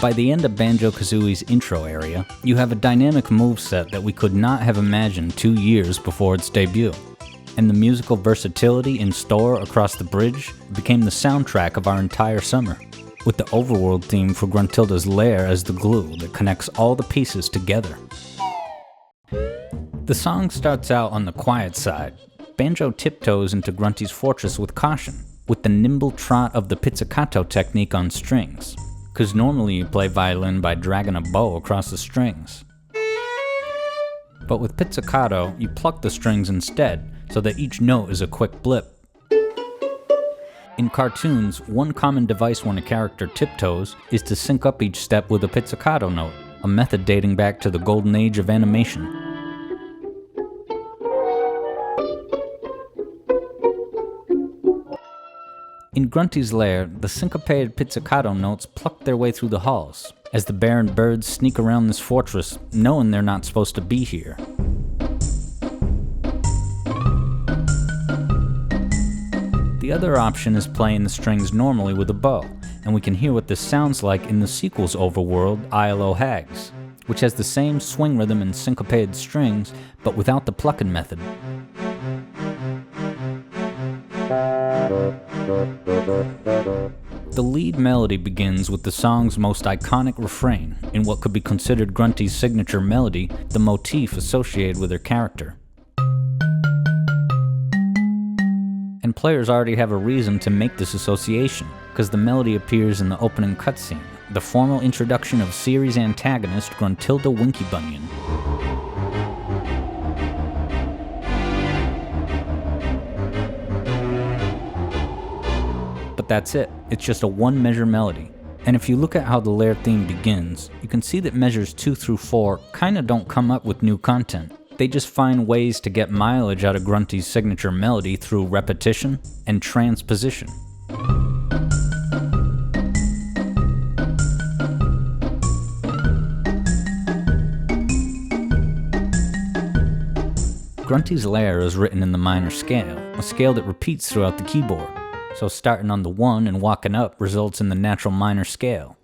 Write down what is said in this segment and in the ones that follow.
By the end of Banjo-Kazooie's intro area, you have a dynamic moveset that we could not have imagined 2 years before its debut. And the musical versatility in store across the bridge became the soundtrack of our entire summer, with the overworld theme for Gruntilda's Lair as the glue that connects all the pieces together. The song starts out on the quiet side. Banjo tiptoes into Grunty's fortress with caution, with the nimble trot of the pizzicato technique on strings, cause normally you play violin by dragging a bow across the strings. But with pizzicato, you pluck the strings instead, so that each note is a quick blip. In cartoons, one common device when a character tiptoes is to sync up each step with a pizzicato note, a method dating back to the golden age of animation. In Grunty's Lair, the syncopated pizzicato notes pluck their way through the halls, as the bear and birds sneak around this fortress, knowing they're not supposed to be here. The other option is playing the strings normally with a bow, and we can hear what this sounds like in the sequel's overworld, ILO Hags, which has the same swing rhythm and syncopated strings, but without the plucking method. The lead melody begins with the song's most iconic refrain, in what could be considered Grunty's signature melody, the motif associated with her character. And players already have a reason to make this association, because the melody appears in the opening cutscene, the formal introduction of series antagonist Gruntilda Winky Bunyan. But that's it, it's just a one-measure melody. And if you look at how the Lair theme begins, you can see that measures 2 through 4 kinda don't come up with new content. They just find ways to get mileage out of Grunty's signature melody through repetition and transposition. Grunty's Lair is written in the minor scale, a scale that repeats throughout the keyboard. So starting on the 1 and walking up results in the natural minor scale.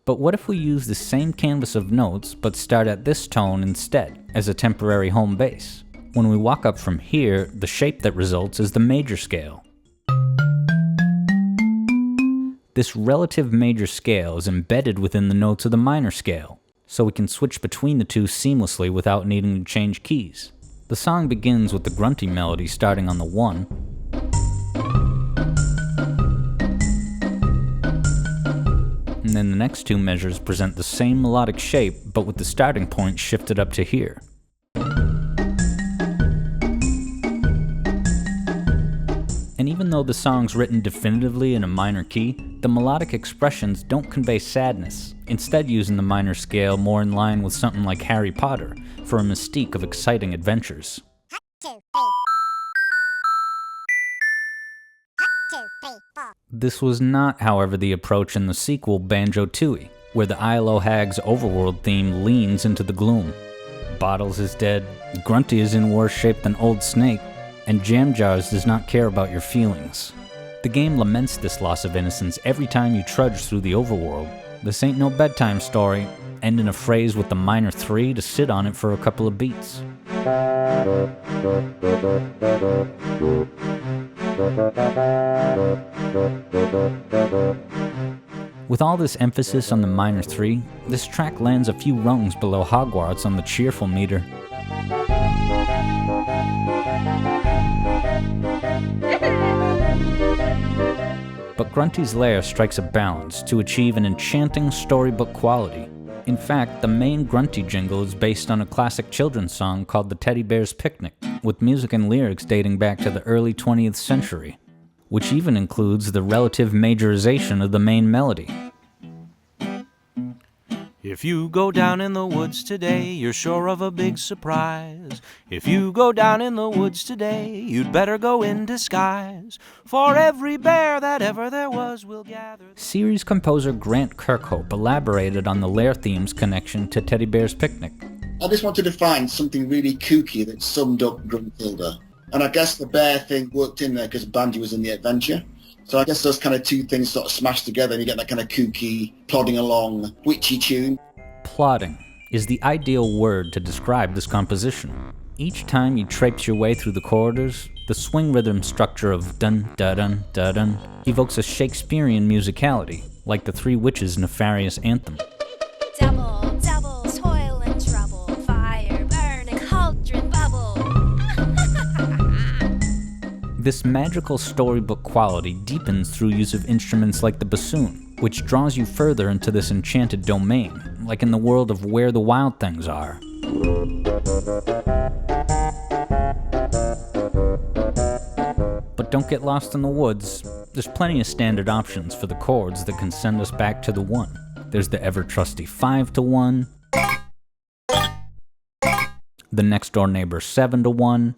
But what if we use the same canvas of notes but start at this tone instead, as a temporary home base? When we walk up from here, the shape that results is the major scale. This relative major scale is embedded within the notes of the minor scale, so we can switch between the two seamlessly without needing to change keys. The song begins with the Grunty melody starting on the 1, and then the next two measures present the same melodic shape, but with the starting point shifted up to here. And even though the song's written definitively in a minor key, the melodic expressions don't convey sadness, instead using the minor scale more in line with something like Harry Potter, for a mystique of exciting adventures. This was not, however, the approach in the sequel Banjo-Tooie, where the ILO Hags overworld theme leans into the gloom. Bottles is dead, Grunty is in worse shape than Old Snake, and Jam Jars does not care about your feelings. The game laments this loss of innocence every time you trudge through the overworld. This ain't no bedtime story, end in a phrase with the minor 3 to sit on it for a couple of beats. With all this emphasis on the minor 3, this track lands a few rungs below Hogwarts on the cheerful meter. But Grunty's Lair strikes a balance to achieve an enchanting storybook quality. In fact, the main Grunty jingle is based on a classic children's song called The Teddy Bear's Picnic, with music and lyrics dating back to the early 20th century, which even includes the relative majorization of the main melody. If you go down in the woods today, you're sure of a big surprise. If you go down in the woods today, you'd better go in disguise. For every bear that ever there was will gather. Series composer Grant Kirkhope elaborated on the Lair theme's connection to Teddy Bear's Picnic. I just wanted to find something really kooky that summed up Gruntilda. And I guess the bear thing worked in there because Banjo was in the adventure. So I guess those kind of two things sort of smash together and you get that kind of kooky, plodding along, witchy tune. Plodding is the ideal word to describe this composition. Each time you traipse your way through the corridors, the swing rhythm structure of dun-da-dun, da-dun evokes a Shakespearean musicality, like the Three Witches' nefarious anthem. Double, double, toil and trouble, fire, burn, and cauldron bubble. This magical storybook quality deepens through use of instruments like the bassoon, which draws you further into this enchanted domain, like in the world of Where the Wild Things Are. But don't get lost in the woods. There's plenty of standard options for the chords that can send us back to the one. There's the ever-trusty 5-1, the next-door neighbor 7-1,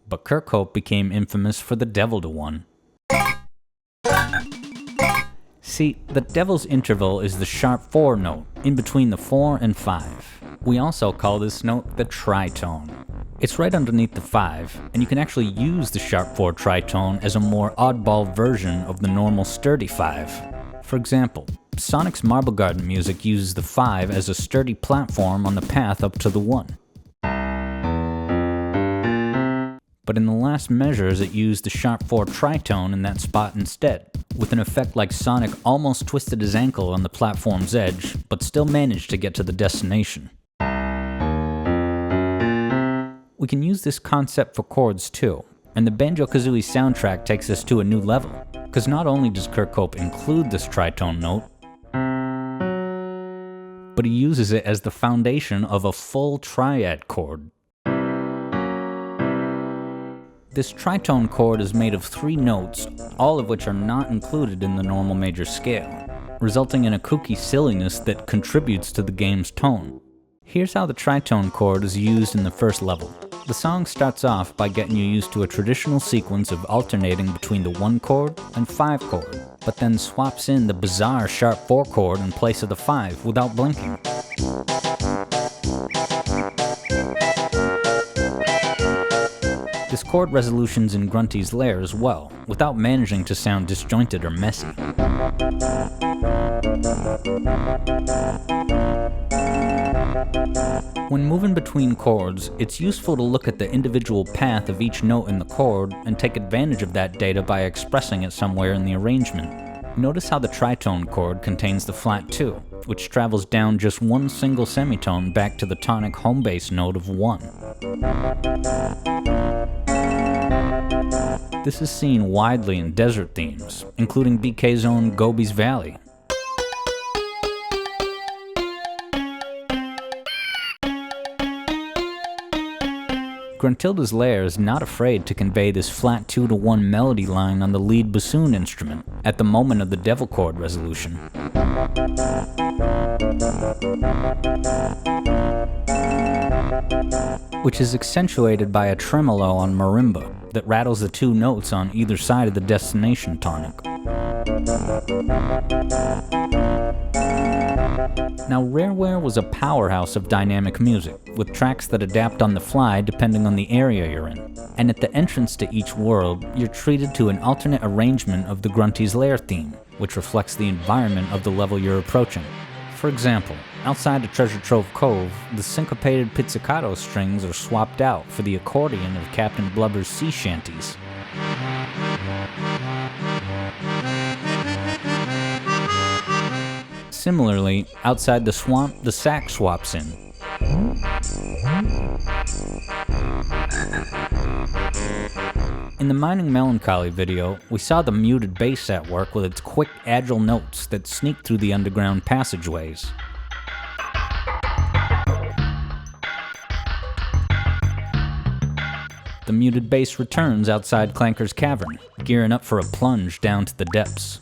but Kirkhope became infamous for the Devil-to-1. See, the devil's interval is the sharp 4 note, in between the 4 and 5. We also call this note the tritone. It's right underneath the 5, and you can actually use the sharp 4 tritone as a more oddball version of the normal sturdy 5. For example, Sonic's Marble Garden music uses the 5 as a sturdy platform on the path up to the 1. But in the last measures it used the sharp 4 tritone in that spot instead, with an effect like Sonic almost twisted his ankle on the platform's edge, but still managed to get to the destination. We can use this concept for chords too, and the Banjo-Kazooie soundtrack takes us to a new level, because not only does Kirkhope include this tritone note, but he uses it as the foundation of a full triad chord. This tritone chord is made of 3 notes, all of which are not included in the normal major scale, resulting in a kooky silliness that contributes to the game's tone. Here's how the tritone chord is used in the first level. The song starts off by getting you used to a traditional sequence of alternating between the 1 chord and 5 chord, but then swaps in the bizarre sharp 4 chord in place of the 5 without blinking. This chord resolution's in Grunty's Lair as well, without managing to sound disjointed or messy. When moving between chords, it's useful to look at the individual path of each note in the chord and take advantage of that data by expressing it somewhere in the arrangement. Notice how the tritone chord contains the flat 2, which travels down just one single semitone back to the tonic home bass note of 1. This is seen widely in desert themes, including BK's own Gobi's Valley. Gruntilda's Lair is not afraid to convey this flat 2-1 melody line on the lead bassoon instrument at the moment of the devil chord resolution. Which is accentuated by a tremolo on marimba that rattles the 2 notes on either side of the destination tonic. Now, Rareware was a powerhouse of dynamic music, with tracks that adapt on the fly depending on the area you're in. And at the entrance to each world, you're treated to an alternate arrangement of the Grunty's Lair theme, which reflects the environment of the level you're approaching. For example, outside of Treasure Trove Cove, the syncopated pizzicato strings are swapped out for the accordion of Captain Blubber's sea shanties. Similarly, outside the swamp, the sax swaps in. In the Mining Melancholy video, we saw the muted bass at work with its quick, agile notes that sneak through the underground passageways. The muted bass returns outside Clanker's cavern, gearing up for a plunge down to the depths.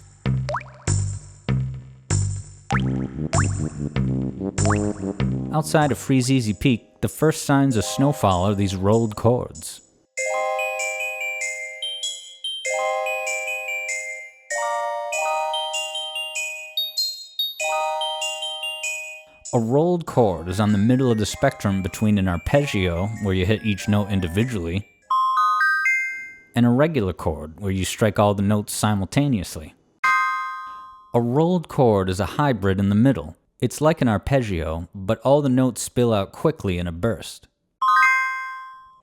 Outside of Freezeezy Peak, the first signs of snowfall are these rolled chords. A rolled chord is on the middle of the spectrum between an arpeggio, where you hit each note individually, and a regular chord, where you strike all the notes simultaneously. A rolled chord is a hybrid in the middle. It's like an arpeggio, but all the notes spill out quickly in a burst.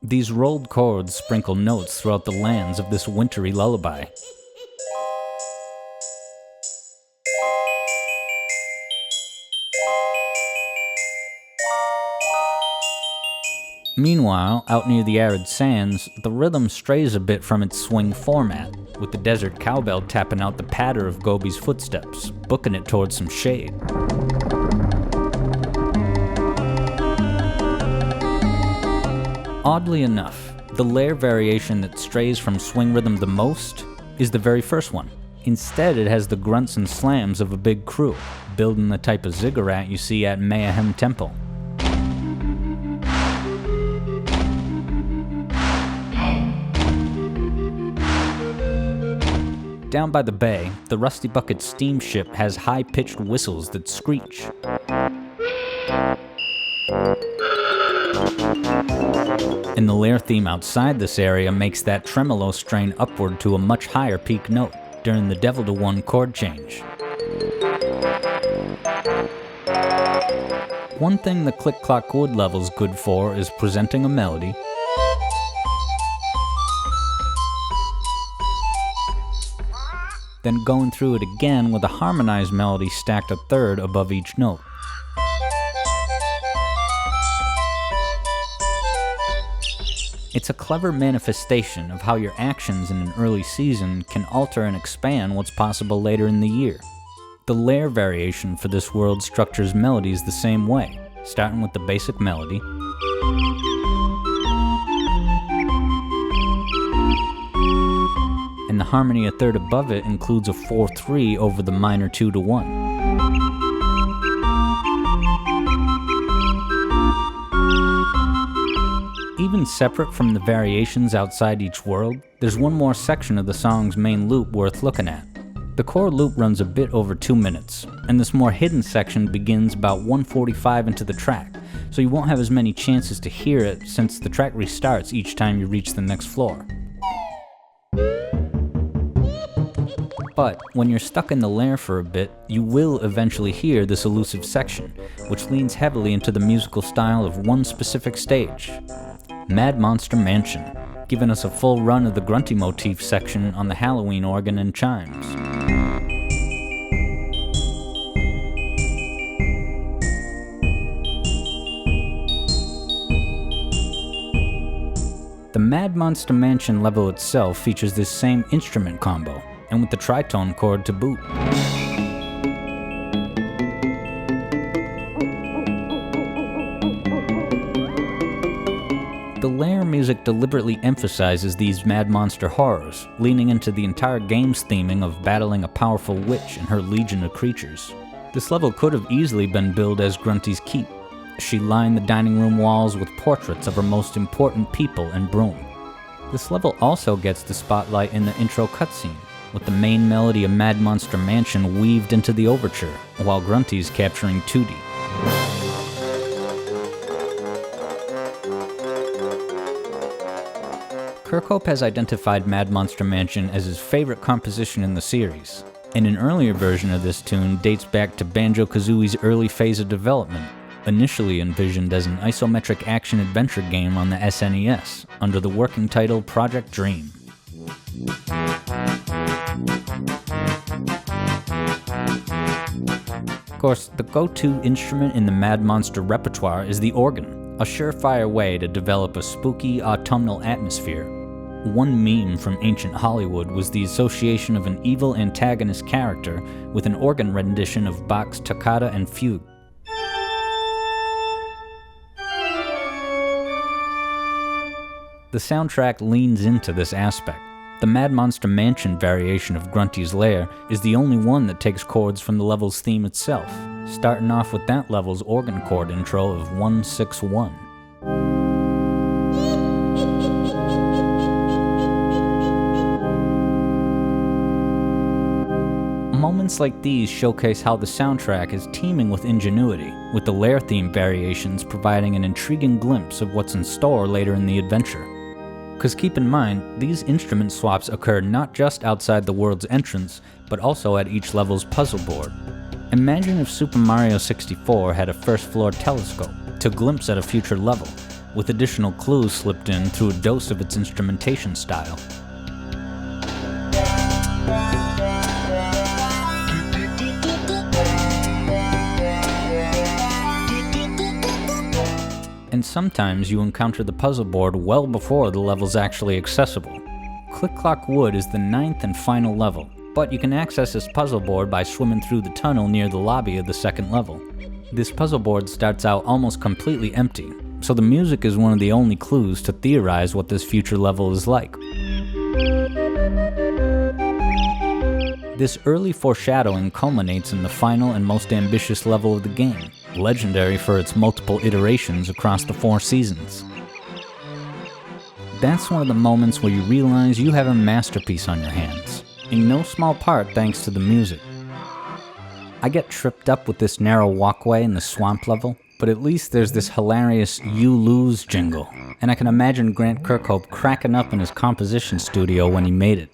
These rolled chords sprinkle notes throughout the lands of this wintry lullaby. Meanwhile, out near the arid sands, the rhythm strays a bit from its swing format, with the desert cowbell tapping out the patter of Gobi's footsteps, booking it towards some shade. Oddly enough, the Lair variation that strays from swing rhythm the most is the very first one. Instead, it has the grunts and slams of a big crew, building the type of ziggurat you see at Mayhem Temple. Down by the bay, the Rusty Bucket steamship has high-pitched whistles that screech. And the Lair theme outside this area makes that tremolo strain upward to a much higher peak note during the Devil to One chord change. One thing the Click Clock Wood level's good for is presenting a melody, then going through it again with a harmonized melody stacked a third above each note. It's a clever manifestation of how your actions in an early season can alter and expand what's possible later in the year. The Lair variation for this world structures melodies the same way, starting with the basic melody, and the harmony a third above it includes a 4-3 over the minor 2-1. Even separate from the variations outside each world, there's one more section of the song's main loop worth looking at. The core loop runs a bit over 2 minutes, and this more hidden section begins about 1:45 into the track, so you won't have as many chances to hear it since the track restarts each time you reach the next floor. But when you're stuck in the Lair for a bit, you will eventually hear this elusive section, which leans heavily into the musical style of one specific stage, Mad Monster Mansion, giving us a full run of the grunty motif section on the Halloween organ and chimes. The Mad Monster Mansion level itself features this same instrument combo, and with the tritone chord to boot. The Lair music deliberately emphasizes these Mad Monster horrors, leaning into the entire game's theming of battling a powerful witch and her legion of creatures. This level could have easily been billed as Grunty's Keep. She lined the dining room walls with portraits of her most important people and broom. This level also gets the spotlight in the intro cutscene, with the main melody of Mad Monster Mansion weaved into the overture, while Grunty's capturing Tootie. Kirkhope has identified Mad Monster Mansion as his favorite composition in the series, and an earlier version of this tune dates back to Banjo-Kazooie's early phase of development, initially envisioned as an isometric action-adventure game on the SNES, under the working title Project Dream. Of course, the go-to instrument in the Mad Monster repertoire is the organ, a surefire way to develop a spooky, autumnal atmosphere. One meme from ancient Hollywood was the association of an evil antagonist character with an organ rendition of Bach's Toccata and Fugue. The soundtrack leans into this aspect. The Mad Monster Mansion variation of Grunty's Lair is the only one that takes chords from the level's theme itself, starting off with that level's organ chord intro of 161. Moments like these showcase how the soundtrack is teeming with ingenuity, with the Lair theme variations providing an intriguing glimpse of what's in store later in the adventure. Because keep in mind, these instrument swaps occur not just outside the world's entrance, but also at each level's puzzle board. Imagine if Super Mario 64 had a first-floor telescope to glimpse at a future level, with additional clues slipped in through a dose of its instrumentation style. And sometimes you encounter the puzzle board well before the level's actually accessible. Click Clock Wood is the 9th and final level, but you can access this puzzle board by swimming through the tunnel near the lobby of the second level. This puzzle board starts out almost completely empty, so the music is one of the only clues to theorize what this future level is like. This early foreshadowing culminates in the final and most ambitious level of the game, legendary for its multiple iterations across the 4 seasons. That's one of the moments where you realize you have a masterpiece on your hands, in no small part thanks to the music. I get tripped up with this narrow walkway in the swamp level, but at least there's this hilarious "You Lose" jingle, and I can imagine Grant Kirkhope cracking up in his composition studio when he made it.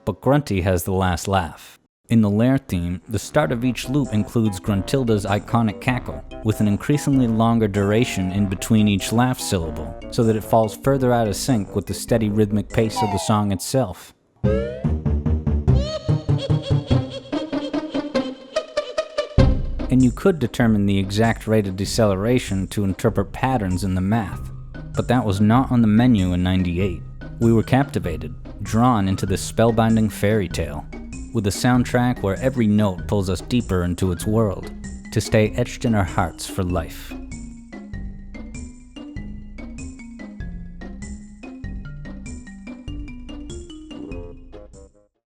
But Grunty has the last laugh. In the Lair theme, the start of each loop includes Gruntilda's iconic cackle, with an increasingly longer duration in between each laugh syllable, so that it falls further out of sync with the steady rhythmic pace of the song itself. And you could determine the exact rate of deceleration to interpret patterns in the math, but that was not on the menu in '98. We were captivated, drawn into this spellbinding fairy tale, with a soundtrack where every note pulls us deeper into its world, to stay etched in our hearts for life.